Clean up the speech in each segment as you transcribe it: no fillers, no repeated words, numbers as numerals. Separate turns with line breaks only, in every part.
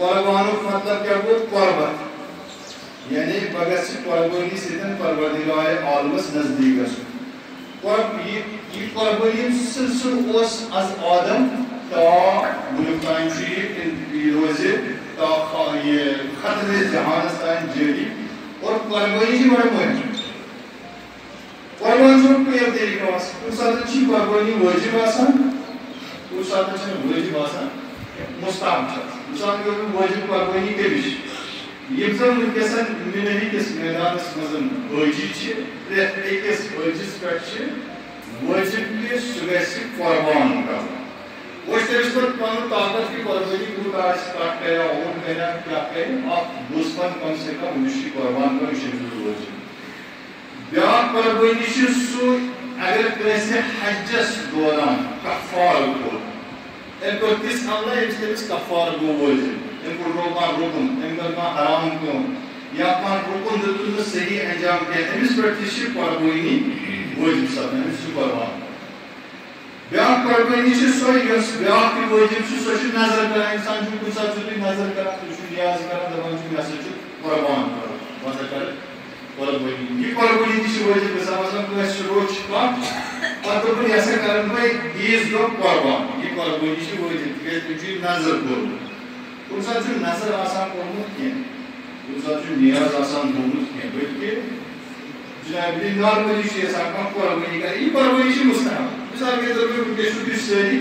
قربانک مطلب کیا گو قربت یعنی بغیر سے قربانی سیدن پروردگار عالمس نزدیک یہ قربانی سلسل اس از آدم تا ونکتان روزے تا یہ ختم جہانستان جاری اور قربانی کی بڑا مہم قربان جو پیر طریقہ آسان کچھ ساتھ چی قربانی واجب آسان کچھ ساتھ چی واجب آسان مستحب چاہتا مثال کے واجب قربانی کے بیش یہ زن کسان منہی کس میدان اس مزن واجب چھے پریت ایکس واجب پیٹ چھے واجب کے صبح سے قربان کا وش ترسپت پانو طاقت کی قربانی کو آج کاٹ گیا اور کہنا کیا کہے آپ دوستان کم سے کم مشی قربان کا شکل واجب بیاق قربانی چھ سو اگر کیسے حجس دوران کفار کو ان کو کس اللہ اس کفار کو واجب ان کو روکا رکن ان کا حرام کو یا پان رکن دل صحیح انجام کے امس پر تشی قربانی واجب سب ہے اس قربان بیاق قربانی چھ سو یس بیاق کی واجب چھ سو نظر کرا انسان جو کچھ ساتھ نظر کرا تو نیاز کرا دبان جو میسج قربان کرا واسہ کر قربانی یہ قربانی کی واجب ہے مثلا کوئی روچ کا اور تو بھی ایسا کرن بھائی 20 دو قربان یہ قربانی کی واجب ہے کہ تجھ نظر کرو ان ساتھ جو نظر آسان کرمت کیا ان ساتھ جو نیاز آسان کرمت کیا بلکہ جناب یہ نارملی چیز آسان قربانی کا یہ قربانی کی مستحب مثال کے طور پر کچھ کچھ سری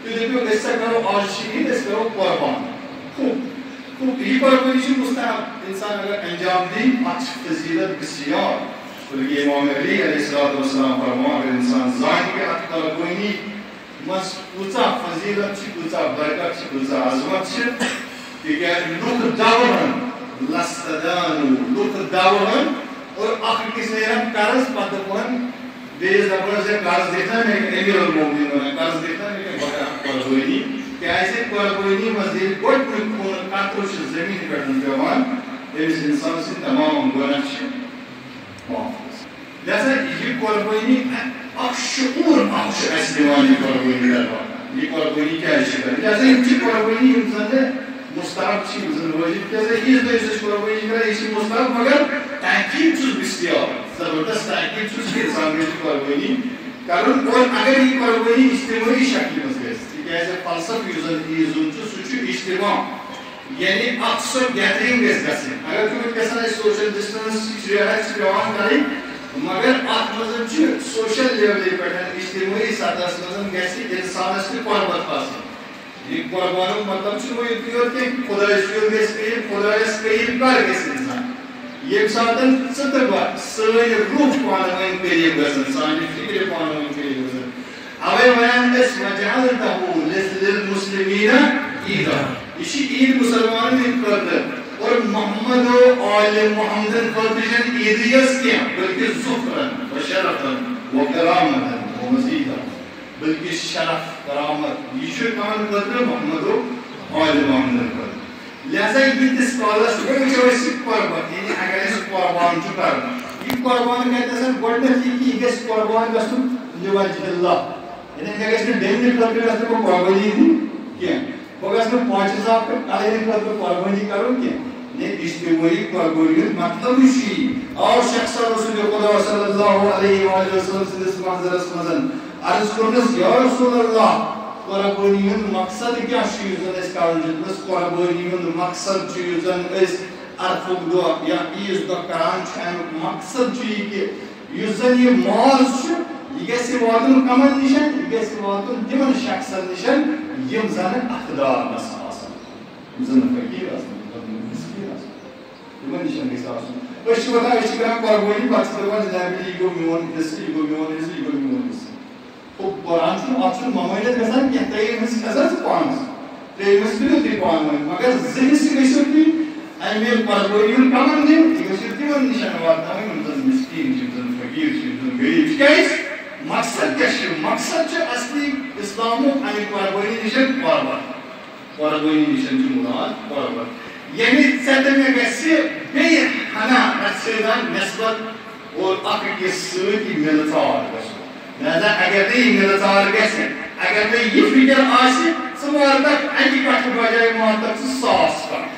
تو دیکھو ایسا کرو عاشقین اس کرو قربان خوب یہ قربانی کی مستحب انسان اگر انجام دی اچھ فضیلت بسیار بلکہ امام علی علیہ السلام فرمان اگر انسان ظاہر کے اچھ قربانی مس کچا فضیلت چھ کچا برکت چھ کچا عظمت چھ کہ لوک داورن لستدانو لوک داورن اور آخر کس نے ہم قرض پتپن دیز دبنا سے قرض دیتا ہے کہ امیر المومنین ہونا قرض دیتا ہے کہ بڑا قربانی کہ ایسے قربانی مزید کوئی کون قطرش زمین کرنے جوان اس انسان سے تمام گناہ چھ لہذا یہ قربانی شعور اخش اسلوانی قربانی دربار یہ قربانی کیا ہے شکر لہذا یہ قربانی انسان ہے مستحب چی انسان واجب لہذا یہ دوست قربانی کرا اسی مستحب مگر تحقیق چیز بسیار زبردست تحقیق چیز کے انسان میں قربانی کارن اور اگر یہ قربانی اجتماعی شکل میں ہے کہ ایسے فلسف یوزن چو سوچو اجتماع یعنی اکثر گیدرنگ اس گسے اگر کوئی کسا سوشل ڈسٹنس ریاحت پیوان کریں مگر ات مزن چھ سوشل لیول پہ اجتماعی سطح مزن گسی انسانس کی قربت حاصل یہ قربانوں مطلب چھ وہ یہ کہ خدا شکر گس کہ خدا اس قریب کر گس انسان یہ ساتن ستبا سوی روح پانوین قریب گس انسان فکر پانوین قریب گس اوے بیان اس وجعلته للمسلمین عیدا اسی عید مسلمان نے کرتے اور محمد و آل محمد خاطرین عیدیس کیا بلکہ ذکرن و شرفن و کرامتن و مزیدن بلکہ شرف کرامت یہ شکان کرتے محمد و آل محمد کرتے لہذا یہ تس کالس جو اس قربان یعنی اگر اس قربان جو کرنا یہ قربان کہتے ہیں گوڑنے کی اس قربان گسن لوجہ اللہ یعنی اگر اس نے ڈیمنی کرتے ہیں کو قربانی دی کیا وہ اس نے 5000 پر کالے کرتے قربانی کرو کیا یہ اجتماعی قربانی مطلب اسی اور شخص رسول خدا صلی اللہ علیہ وآلہ وسلم سے اس محضر اس مزن عرض کرنس یا رسول اللہ قربانیون مقصد کیا چیزن اس کارن جتنس قربانیون مقصد چیزن اس عرفق دو یا عیز دو کران چھائن مقصد چیز کہ یوزن یہ ماز چھو یہ کیسے واتن کمن نشن یہ کیسے واتن تمن شخص نشن یم زن اقدار نسا آسان زن فقیر آسان تمن نشن گیسا آسان اس وقت اس کران قربانی پاکستان جنابی گو میون حصی گو میون حصی گو میون حصی تو قرآن سے آپشن ممائلت گسان کہ تیئر حصی نظر سے پانس تیئر حصی بھی ہوتی پان مگر ذہن سے گئی سکتی امیر قربانیون کمن دیم یہ گئی سکتی من نشن واتنا ہے منتظر مسکین چیزن فقیر چیزن غریب کیس مقصد کیا مقصد چھ اصلی اسلام و امیر قربانی نشن قربانی نشن چھ مراد قربان یعنی سطح میں گسی بے ہنا رسیدان نسبت اور اقی سوتی ملتار گسو لہذا اگر نہیں ملتار گسی اگر نہیں یہ فکر آسی سمار تک اینی کٹ بجائے مار تک ساس کر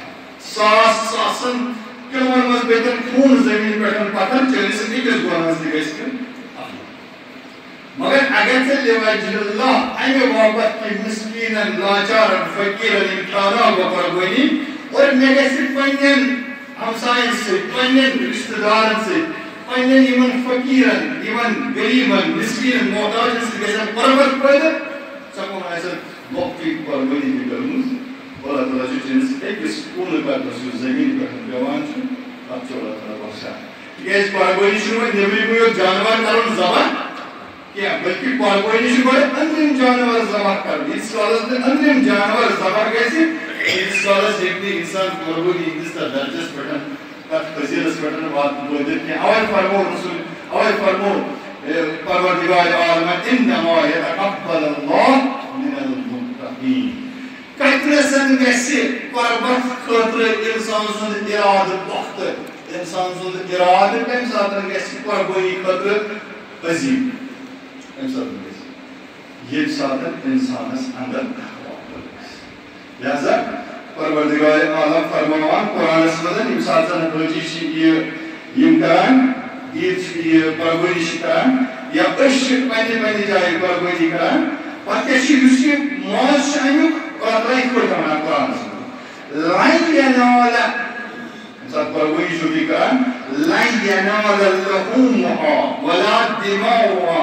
ساسن کلمن مز بیتن خون زمین پٹھن پتھر چلس أکس گۄنہس تہِ گژھِ مگر اگر ژےٚ لِوجہِ اللہ امہِ باپتھ کہ مسکیٖنن لاچارن فقیٖرن یِم تھاوناو بہٕ قۄربٲنی اور مےٚ گژھِ پننٮ۪ن ہمساین سۭتۍ پننٮ۪ن رشتہٕ دارن سۭتۍ پننٮ۪ن یِمن فقیٖرن یِمن غریٖبن مسکیٖنن محتاجن سۭتۍ گژھن قۄربت پٲدٕ ژےٚ کوٚر آسٮ۪کھ لۄکٹٕے قۄربٲنی تہِ کٔرمٕژ اللہ تعالیٰ چھُ چٲنِس أکِس کوٗنہٕ قدمس یُس زٔمیٖن پٮ۪ٹھ پیٚوان چھُ تتھ چھُ اللہ تعالیٰ بخشان تِکیٛازِ قۄربٲنی چھُنہٕ وۄنۍ نیٚبرِمٕے یوت جانور کرُن ذبح کینٛہہ بلکہِ قۄربٲنی چھُ گۄڈٕ أنٛدرِم جانور ذبح کرُن ییٖتِس کالس نہٕ أنٛدرِم جانور ذبح گژھِ تیٖتِس کالس ہیٚکہِ نہٕ اِنسان قۄربٲنی ہٕنٛدِس تتھ درجس پٮ۪ٹھ تتھ فضیٖلس پٮ۪ٹھ وٲتِتھ کینٛہہ اوے فرمو پروردگار عالمن انما يتقبل الله من المتقين کتنسن گژھِ قۄربت خٲطرٕ اِنسان سُنٛد اِرادٕ پۄختہٕ اِنسان سُنٛد اِرادٕ کمہِ ساتہٕ گژھِ قۄربٲنی خٲطرٕ عظیٖم کمہِ ساتہٕ گژھِ ییٚمہِ ساتہٕ اِنسانس اندر لہذا پروردگار عالم فرماوان قرآنس منٛز ییٚمہِ ساتہٕ زن حٲجی چھِ یِم کران عیٖد چھِ قۄربٲنی چھِ کران یا أسۍ چھِ پننہِ جایہِ قۄربٲنی کران پتہٕ کیٛاہ چھُ یُس یہِ ماز چھُ امیُک یِتھ پٲٹھۍ ونان قرآنس منٛز لن ينال ییٚمہِ ساتہٕ قۄربٲنی چھُو تُہۍ کران لن ينال لحومها ولا دماؤها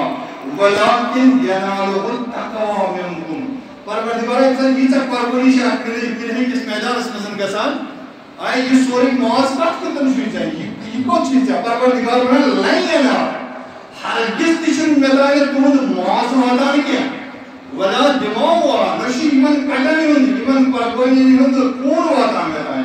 ولكن يناله التقوى منكم پروردگار ییٚمہِ ساتہٕ ییٖژاہ قۄربٲنی چھِ اتھ کِس میدانس منٛز گژھان آے یہِ سورُے ماز کتھ خٲطرٕ چھُے ژےٚ یہِ کوٚت چھُے ژےٚ پروردگار ونان لن ينال ہرگز تہِ چھُنہٕ مےٚ تانۍ تُہُنٛد ماز واتان کینٛہہ ولا دماؤها نہ چھُ یِمن کٹن ہُنٛد یِمن قۄربٲنی ہُنٛد خوٗن واتان مےٚ تانۍ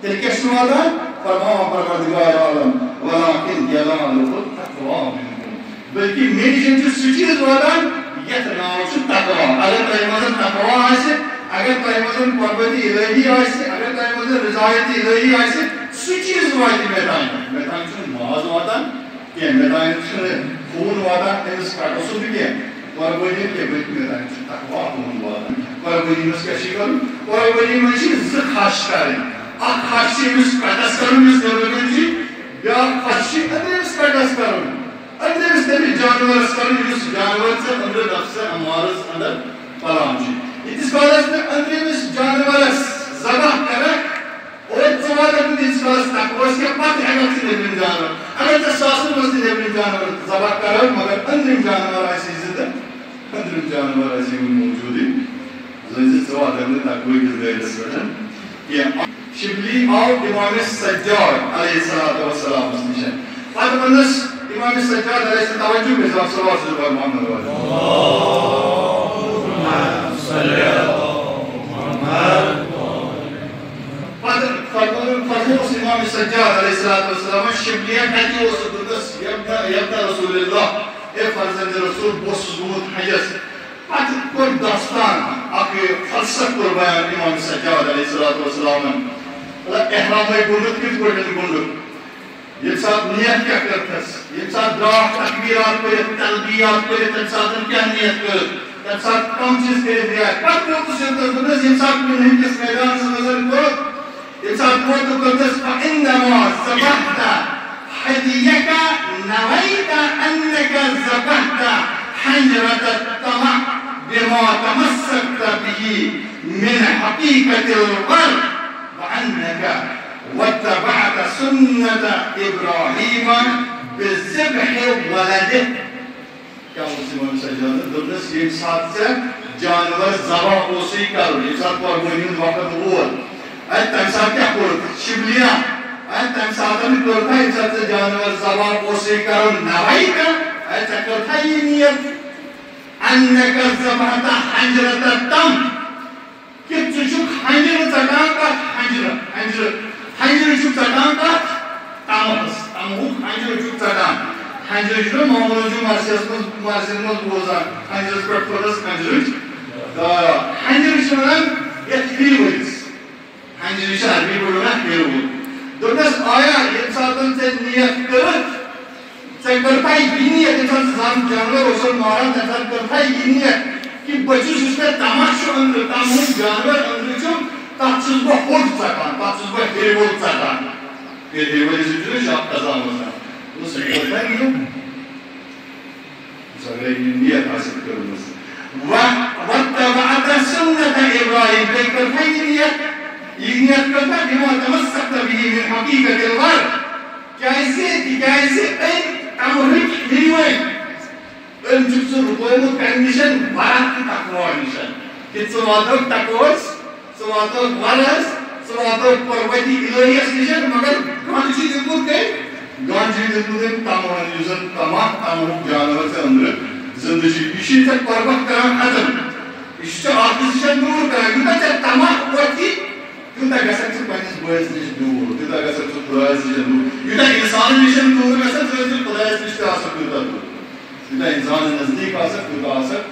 تیٚلہِ کیٛاہ چھُ واتان فرماوان پروردگار عالم ولكن يناله التقوى منكم بلکہِ مےٚ نِش چھُ سُہ چیٖز واتان یتھ ناو چھُ تقوا اگر تۄہہِ منٛز تقوا آسہِ اگر تۄہہِ منٛز قۄربتِ الہی آسہِ اگر تۄہہِ منٛز رضایت الہی آسہِ سُہ چیٖز واتہِ مےٚ تانۍ چھُنہٕ ماز واتان کینٛہہ مےٚ تانۍ چھُنہٕ خوٗن واتان أمِس کٹو سُہ تہِ کینٛہہ قۄربٲنی کینٛہہ بلکہِ مےٚ تانۍ چھُ تقوا تُہُنٛد واتان قۄربٲنی منٛز کیٛاہ چھُ کرُن قۄربٲنی منٛز چھِ زٕ خش کرٕنۍ اکھ خش چھُ أمِس کٹس کرُن یُس نیٚبرٕ کَنۍ چھُ بیٛاکھ خش چھُ أنٛدرِمِس کٹس کرُن أنٛدرِمِس تٔمِس جانورس کرُن یُس جانور ژےٚ أنٛدرٕ نفسہِ اَمارس اندر پلان چھُ ییٖتِس کالس نہٕ أنٛدرِمِس جانورس ذبح کرکھ اور ژٕ واتکھ نہٕ تیٖتِس کالس تقواہس کینٛہہ پتہٕ ہٮ۪ککھ ژٕ نیٚبرِم جانور اگر ژےٚ ساسن منٛز تہِ نیٚبرِم جانور ذبح کرکھ مگر أنٛدرِم جانور آسی زِندٕ أنٛدرِم جانور آسی وُنہِ موٗجوٗدٕے زٲنۍ زِ ژٕ واتکھ نہٕ تقوہٕکِس دٲیرس پٮ۪ٹھ کینٛہہ شبلی آو امام سجاد علیہ الصلوۃ والسلام نِش پتہٕ ووٚنُس امام سجاد علیہ السلام توجہ گژھِ آسُن صلوات چھُس بہٕ محمد پتہٕ فرمووُس امام سجاد علیہ الصلوۃ والسلام شبلیہ کتہِ اوسُکھ دوٚپنس یبنہ رسول اللہ اے فرزند رسول بہٕ اوسُس گوٚمُت حجس پتہٕ کوٚر داستان اکھ فلسفہٕ کوٚر بیان امام سجاد علیہ الصلوۃ والسلامن احرامے گوٚنڈُکھ کِتھ پٲٹھۍ گوٚنڈُکھ ییٚمہِ ساتہٕ نیت کیٛاہ کٔرتھس ییٚمہِ ساتہٕ درٛاکھ تکبیٖرات پٔرِتھ تلبیات پٔرِتھ تمہِ ساتہٕ کیٛاہ نیت کٔر تمہِ ساتہٕ کم چیٖز کٔرِتھ رِیاض پتہٕ ووتُس یوٚتنس دوٚپنس ییٚمہِ ساتہٕ مےٚ نٔہِمِس میدانس منٛز کوٚرُکھ ییٚمہِ ساتہٕ ووت دوٚپنس فإنما ذبحت هديك نويت أنك ذبحت حنجرة الطمع بما تمسكت به من حقيقة الغرب وأنك واتبعت سنة إبراهيم بالذبح ولده کیا اوس امام سجاد دوٚپنس ییٚمہِ ساتہٕ ژےٚ جانور ذبح اوسُے کرُن ییٚمہِ ساتہٕ قۄربٲنی ہُنٛد وقت ووت اَدٕ تمہِ ساتہٕ کیٛاہ کوٚرُکھ شبلیہ اَدٕ تمہِ ساتہٕ کوٚرکھا ییٚمہِ ساتہٕ ژےٚ جانور ذبح اوسُے کرُن نویتہ اَدٕ ژےٚ کٔرتھا یہِ نیت انک ذبحت حنجرة الطمع کہ ژٕ چھُکھ حنجرٕ ژٹان کتھ حنجرٕ چھُکھ ژٹان کتھ تمہس تمہُک حنجرٕ چھُکھ ژٹان حنجرٕ چھُنہ معموٗلن چھُ مرثیس منٛز بوزان حنجرس پٮ۪ٹھ پھٔٹٕس حنجرٕچ دارا حنجرٕ چھِ ونان یتھ ہِرِ ؤلِس حنجرٕ چھِ عربی پٲٹھۍ ونان ہِر وول دوٚپنس آیا ییٚمہِ ساتہٕ ژےٚ نیت کٔرٕتھ ژےٚ کٔرتھا یہِ نیت ییٚمہِ ساتہٕ ژٕ زن جانور اوسُکھ ماران تمہِ ساتہٕ کٔرتھا یہِ نیت کہ بہٕ چھُس یُس مےٚ تماہ چھُ أنٛدرٕ تمہُک جانور أنٛدرٕ چھُ tatsız bu hol sakan, tatsız bu helivol sakan. Bir helivol üzücünü şap kazanmasa. Bunu söylüyorlar mı? Söyleyeyim niye tasdik kılınız? وَاتَّبَعَتَ سُنَّةَ إِبْرَاهِيمَ بِالْكَرْفَيْنِ نِيَت کرتا بِمَا تَمَسَّكْتَ بِهِ مِنْ حَقِيقَةِ الْغَرْبِ Hikayesi en tamurlik hilvay. Öncüksü rukoyunu kendişen varatlı takma oynayışan. Ki sıvadık takıyoruz, sıvadık varız, sıvadık korvati ilahi esnişen, magar gancı dilmur değil. Gancı dilmurin tamamını yüzün tamam canavı sanırı. Zındışı işi tek korvak karan adım. İşte artışan dur karan. Yuda tek tamam vati. Yuda gasak panis boyaz niş dur. Yuda gasak boyaz niş dur. Yuda insanın nişan dur gasak sözü boyaz niş asak yuda dur. Yuda insanın nazdik asak yuda asak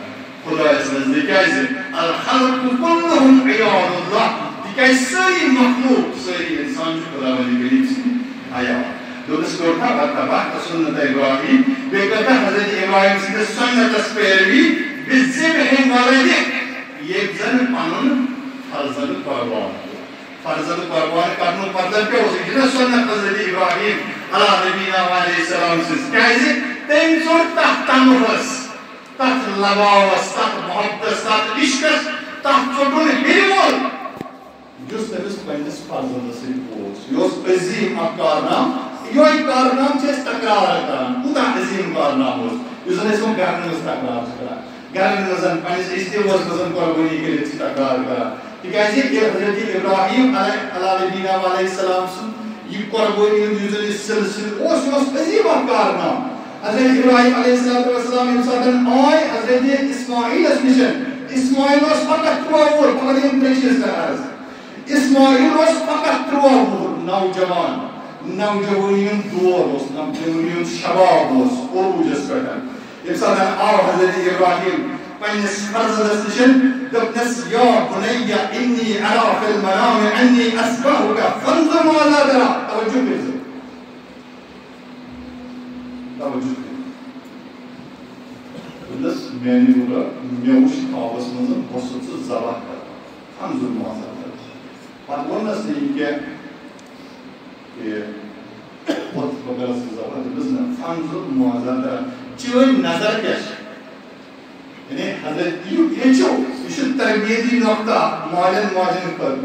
boyaz nazdik ayse. Al-halku kulluhum iyadullah. Dikay sayı mahluk, sayı insancı kuravali gelipsin ayağa. Dolayısıyla orta hatta sünnet-i İbrahim ve kata Hazreti İbrahim'sinde sünnet-i speyrevi ve zebhin valedi yekzan anın farzanı parvanı. Farzanı parvanı kanun pardan pe olsun. İçine sünnet Hazreti İbrahim ala nebina ve aleyhisselam'sız. Kaysi tenzor tahtamız, taht lavavas, taht muhabdas, taht işkas, taht çokunu benim ol. Justemiz kendisi farzanısı olsun. Yos ezim akarnam, yoy karnam çes takrar atan. Bu da ezim karnam olsun. Yüzüne son karnımız takrar çıkar. Karnımızın kendisi istivazımızın korbuni gelip takrar kara. Dikaysi Hazreti İbrahim ala nebina ve aleyhisselam'sın. Yük korbuninin yüzünü silsil. Os ezim akarnam. Hazreti İbrahim aleyhisselatü vesselam imsadan ay Hazreti İsmail esmişen. İsmail os fakat tuvavur. Fakat impreşiz kararız. İsmail os fakat tuvavur. Navcavan. Navcavanın duvar olsun. Navcavanın şabab olsun. Orucuz kadar. İmsadan ay Hazreti İbrahim. Paynes farzadası için döpnes ya bunayya inni ara fil manami enni asbahuka fanzur muazadara. Tavcüh edin. Tavcüh edin. Bundas meni burada mevuş kavgasımızın boşluksuz zavaklar. Fanzur muazadara. Patron nasıl ki ot bagarasız zavaklar. Bizne fanzur muazadara. Çiğin nazar keş. Yani Hazreti Yusuf şu terbiyeli nokta muallim kaldı.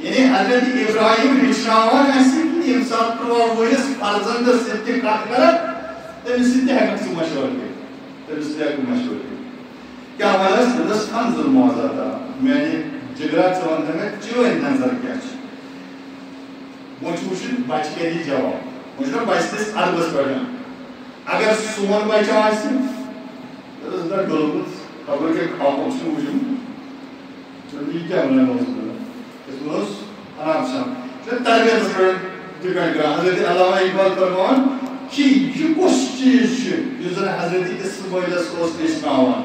Yani Hazreti İbrahim Hişravan esninde imsal kıvamıyız farzında sitti kalkarak temizliğinde hakkı maşhur ki. Temizliğinde hakkı maşhur ki. Kya varız bundas kanzul muazada. Yani cigrat savan demek çiğin nazar keş. Moçuşun başkeli cevap. Moçuşun başsız arbas perdem. Agar suman başağısın Rızda golumuz, kabul ke kalmışım ucum. Çünkü ilk emren olsun. Esmus, anamşam. Şimdi terbiye nasıl dikkat edin. Hazreti Allama İkbal Farman ki yukos çizişi. Yüzüne Hazreti İsmail'e olsun İsmail'e.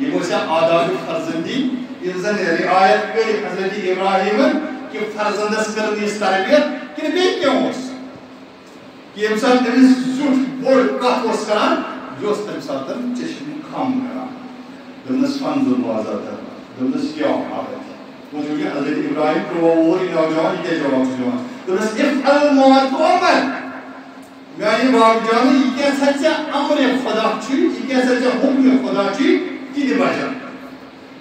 Yemose adab-ı farzandi. İnsan riayet kari Hazreti İbrahim'in ki farzanda sıkırını istaribiyet ki bekliyor olsun. Ki insan deniz zul, bol, kahvos karan Jos temsaldan çeşitli kam kara. Dönüş fanzur muazada. Dönüş ya adet. Bu çünkü Hazreti İbrahim provavur inavcavan ike cevap tutuyor. Dönüş if'al muatuamen. Yani vabcanı ike saçça amre khudaçı, ike saçça hukme khudaçı gidi bacan.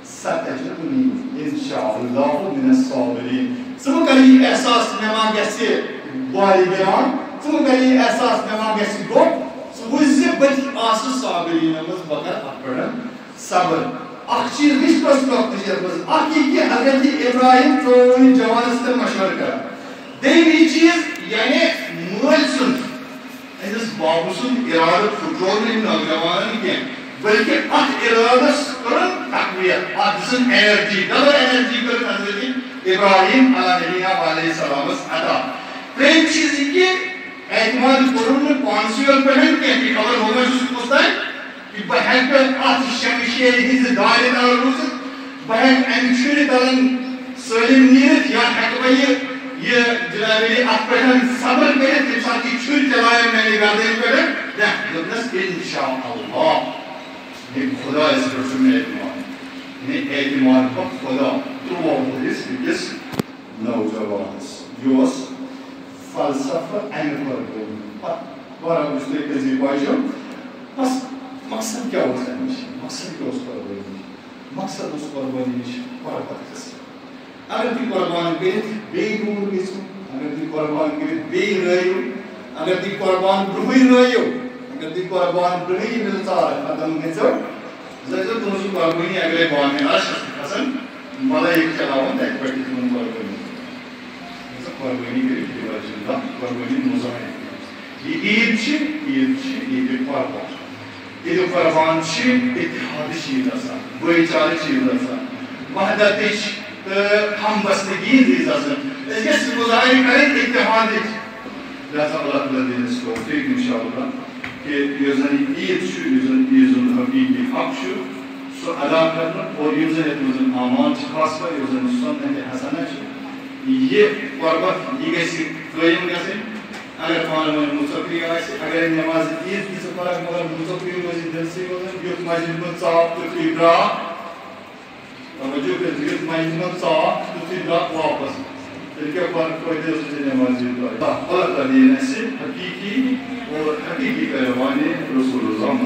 Satecuni inşaallahu mines sabirin. Sıvıkali esas nemagesi valideyan, sıvıkali esas nemagesi gop. Buzzi bati asıl sabirinimiz bakar akbaran sabır. Akşir hiç prospekt diyeceğiz. Hakiki Hazreti İbrahim çoğunun cavanısıdır maşhur kara. Deymeyeceğiz yani muhalsun. Henüz babusun iradet fıkrolun navcavanın iken. Belki ak iradet sıkırın takviyet. Akısın enerji. Dala enerji görün Hazreti İbrahim ala aleyhisselamız ata. Prem çizgi اعتماد قرون قانسیل پہن کے کہ خبر ہوگا جو سکوستائی کہ بہن پر آتش شمشیہ ہیز دائرین آروز بہن انچوری دارن سلیم نیرت یا حقبہ یہ جنابیلی آت پہن صبر کرے تمسان کی چھوڑ چلائے میں نے گاردین کرے نا لبنس انشاءاللہ ایک خدا اس رسول میں اعتماد انہیں اعتماد پر خدا تو وہ حدیث نوجوانس یوس فلسفہ امہ قربانی بہرحال تھی کزی باجو بس مقصد کیا مقصد کیا قربانی مقصد قربانی نش قربت گھس اگر تھی قربان کرت دور گھو اگر تھی قربان کرت رایو اگر تھی قربان برہی رایو اگر تھی قربان برہی ملتار ختم گھو تم قربانی اگر بانہ کھسان ملائک چلاوان تک پہ تم قربانی قربانی کر قربانی مظاہر یہ عید قربان عید قربان اتحاد چیز آسان بھائی چارہ چیز آسان وحدت ہم بستگی چیز آسان اس مظاہر کریں اتحاد لہذا اللہ تعالیٰ دین اس کو توفیق انشاءاللہ کہ یہ زن عید عید الحقیقی حق سو ادا کرنا اور یہ زن اعمال خاص کر یہ زن سنت حسنہ یہ قربت یہ گژھِ قٲیِم گژھٕنۍ اگر پانہٕ ؤنۍ مُصفی آسہِ اگر نٮ۪ماز عیٖد تہِ ژٕ پرکھ مگر مُصفی روزِ دِلسٕے منٛز یُتھ مسجد منٛز ژاو تیُتھُے درٛاو توجہ کٔرِتھ یُتھ مسجد منٛز ژاو تیُتھُے درٛاو واپس تیٚلہِ کیٛاہ فرق فٲیدٕ ٲسٕے ژےٚ نٮ۪ماز عیٖد پرٕنۍ اللہ تعالیٰ دِیِن اَسہِ حقیٖقی اور حقیٖقی کرے وانہِ رسول اللہ